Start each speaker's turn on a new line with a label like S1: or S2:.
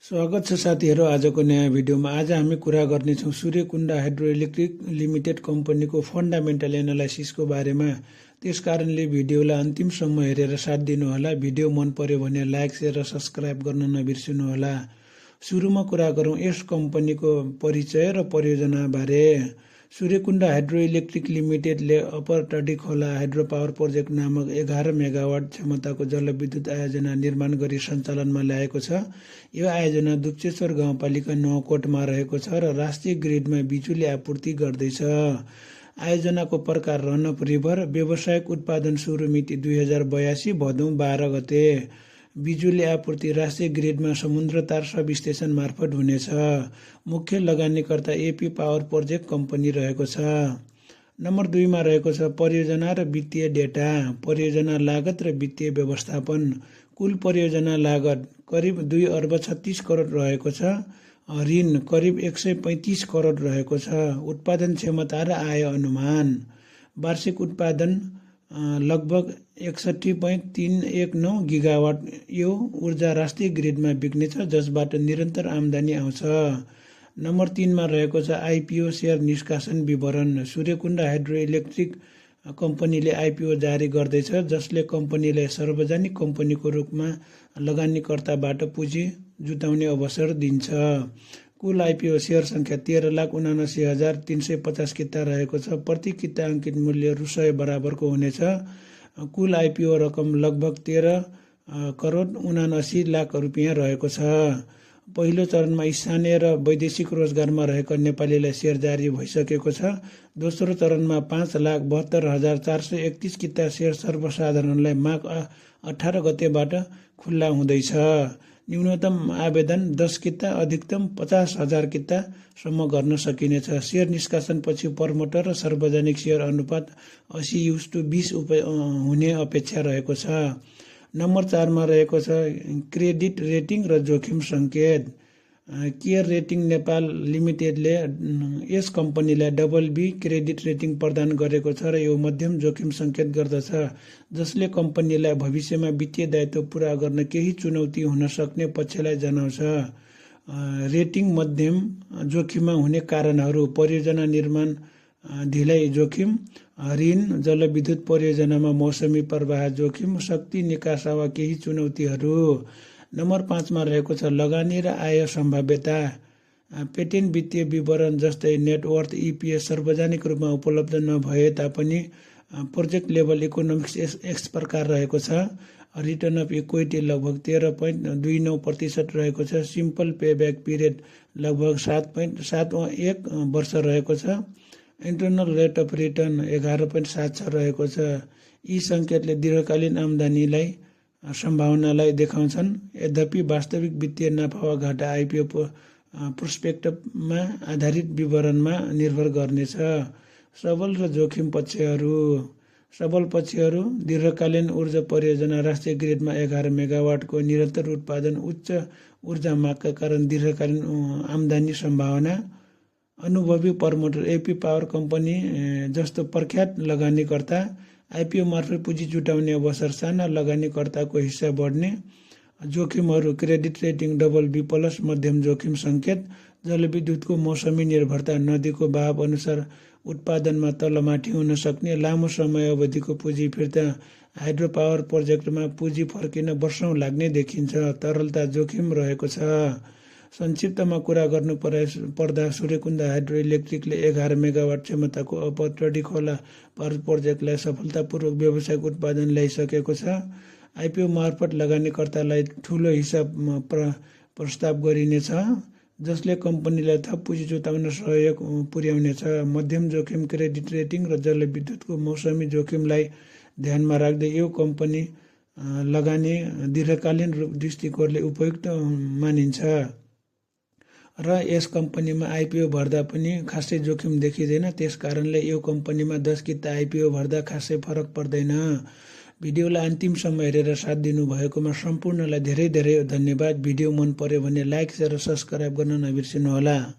S1: स्वागत छ साथीहरू आजको नयाँ भिडियोमा। आज हामी कुरा गर्नेछौँ सूर्यकुण्ड हाइड्रोइलेक्ट्रिक लिमिटेड कम्पनीको फन्डामेन्टल एनालाइसिसको बारेमा। त्यसकारणले भिडियोलाई अन्तिमसम्म हेरेर साथ दिनुहोला। भिडियो मन पर्यो भने लाइक, शेयर र सब्स्क्राइब गर्न नबिर्सनुहोला। सुरुमा कुरा गरौँ यस कम्पनीको परिचय र परियोजना बारे। सूर्यकुण्ड हाइड्रोइलेक्ट्रिक लिमिटेडले अप्पर टडी खोला हाइड्रो पावर प्रोजेक्ट नामक 11 मेगावाट क्षमताको जलविद्युत आयोजना निर्माण गरी सञ्चालनमा ल्याएको छ। यो आयोजना दुप्चेश्वर गाउँपालिका नौकोटमा रहेको छ र राष्ट्रिय ग्रिडमा बिजुली आपूर्ति गर्दैछ। आयोजनाको प्रकार रन अफ रिभर। व्यावसायिक उत्पादन सुरु मिति 2082 भदौ 12 गते। बिजुली आपूर्ति राष्ट्रिय ग्रिडमा समुद्रतार सब स्टेसन मार्फत हुनेछ। मुख्य लगानीकर्ता एपी पावर प्रोजेक्ट कम्पनी रहेको छ। नम्बर 2 मा रहेको छ परियोजना र वित्तीय डेटा। परियोजना लागत र वित्तीय व्यवस्थापन। कुल परियोजना लागत करिब 2 अर्ब 36 करोड रहेको छ। ऋण करिब 135 करोड रहेको छ। उत्पादन क्षमता र आय अनुमान। वार्षिक उत्पादन लगभग 61.319 गिगावाट। यो ऊर्जा राष्ट्रिय ग्रिडमा बिक्नेछ जसबाट निरन्तर आम्दानी आउँछ। नम्बर 3 मा रहेको छ आइपिओ सेयर निष्कासन विवरण। सूर्यकुण्ड हाइड्रोइलेक्ट्रिक कम्पनीले आइपिओ जारी गर्दैछ जसले कम्पनीलाई सार्वजनिक कम्पनीको रूपमा लगानीकर्ताबाट पुँजी जुटाउने अवसर दिन्छ। कुल आइपिओ शेयर सङ्ख्या 13,79,350 किता रहेको छ। प्रति किता अङ्कित मूल्य रु100 बराबरको हुनेछ। कुल आइपिओ रकम लगभग 13 करोड 79 लाख रुपियाँ रहेको छ। पहिलो चरणमा स्थानीय र वैदेशिक रोजगारमा रहेका नेपालीलाई सेयर जारी भइसकेको छ। दोस्रो चरणमा 5,72,431 किता सेयर सर्वसाधारणलाई माघ 18 गतेबाट खुल्ला हुँदैछ। न्यूनतम आवेदन 10 किता, अधिकतम 50,000 कितासम्म गर्न सकिनेछ। सेयर निष्कासनपछि प्रमोटर र सार्वजनिक सेयर अनुपात 80:20 हुने अपेक्षा रहेको छ। नम्बर 4 मा रहेको छ क्रेडिट रेटिङ र जोखिम सङ्केत। केयर रेटिङ नेपाल लिमिटेडले यस कम्पनीलाई BB क्रेडिट रेटिङ प्रदान गरेको छ र यो मध्यम जोखिम सङ्केत गर्दछ जसले कम्पनीलाई भविष्यमा वित्तीय दायित्व पूरा गर्न केही चुनौती हुन सक्ने पक्षलाई जनाउँछ। रेटिङ मध्यम जोखिममा हुने कारणहरू परियोजना निर्माण ढिलाइ जोखिम, ऋण, जलविद्युत परियोजनामा मौसमी प्रवाह जोखिम, शक्ति निकास वा केही चुनौतीहरू। नम्बर 5 मा रहेको छ लगानी र आय सम्भाव्यता। पेटेन्ट वित्तीय विवरण जस्तै नेटवर्थ EPS सार्वजनिक रूपमा उपलब्ध नभए तापनि प्रोजेक्ट लेभल इकोनोमिक्स यस प्रकार रहेको छ। रिटर्न अफ इक्विटी लगभग 13.29% रहेको छ। सिम्पल पेब्याक पिरियड लगभग 7.71 वर्ष रहेको छ। इन्टरनल रेट अफ रिटर्न 11.76 रहेको छ। यी सङ्केतले दीर्घकालीन आम्दानीलाई सम्भावनालाई देखाउँछन्। यद्यपि वास्तविक वित्तीय नाफा वा घाटा आइपिओ प्रोस्पेक्टमा आधारित विवरणमा निर्भर गर्नेछ। सबल र जोखिम पक्षहरू। सबल पक्षहरू दीर्घकालीन ऊर्जा परियोजना राष्ट्रिय ग्रिडमा 11 मेगावाटको निरन्तर उत्पादन, उच्च ऊर्जा मागका कारण दीर्घकालीन आम्दानी सम्भावना। अनुभवी प्रमोटर एपी पावर कम्पनी जस्तो प्रख्यात लगानीकर्ता। आइपिओ मार्फत पुँजी जुटाउने अवसर, साना लगानीकर्ताको हिस्सा बढ्ने। जोखिमहरू क्रेडिट रेटिङ BB+ मध्यम जोखिम सङ्केत। जलविद्युतको मौसमी निर्भरता, नदीको बहाव अनुसार उत्पादनमा तलमाथि हुन सक्ने। लामो समय अवधिको पुँजी फिर्ता, हाइड्रो पावर प्रोजेक्टमा पुँजी फर्किन वर्षौँ लाग्ने देखिन्छ। तरलता जोखिम रहेको छ। संक्षिप्तमा कुरा गर्नु पर्दा सूर्यकुण्ड हाइड्रोइलेक्ट्रिकले 11 मेगावाट क्षमताको अप्पर टडी खोला पावर प्रोजेक्टलाई सफलतापूर्वक व्यावसायिक उत्पादन ल्याइसकेको छ। आइपिओ मार्फत लगानीकर्तालाई ठूलो हिस्सा प्रस्ताव गरिनेछ जसले कम्पनीलाई थप पुँजी जुटाउन सहयोग पुर्याउनेछ। मध्यम जोखिम क्रेडिट रेटिङ र जलविद्युतको मौसमी जोखिमलाई ध्यानमा राख्दै यो कम्पनी लगानी दीर्घकालीन दृष्टिकोणले उपयुक्त मानिन्छ र यस कम्पनीमा आइपिओ भर्दा पनि खासै जोखिम देखिँदैन। त्यसकारणले यो कम्पनीमा 10 किता आइपिओ भर्दा खासै फरक पर्दैन। भिडियोलाई अन्तिमसम्म हेरेर साथ दिनुभएकोमा सम्पूर्णलाई धेरै धेरै धन्यवाद। भिडियो मन पर्यो भने लाइक, शेयर र सब्स्क्राइब गर्न नबिर्सनुहोला।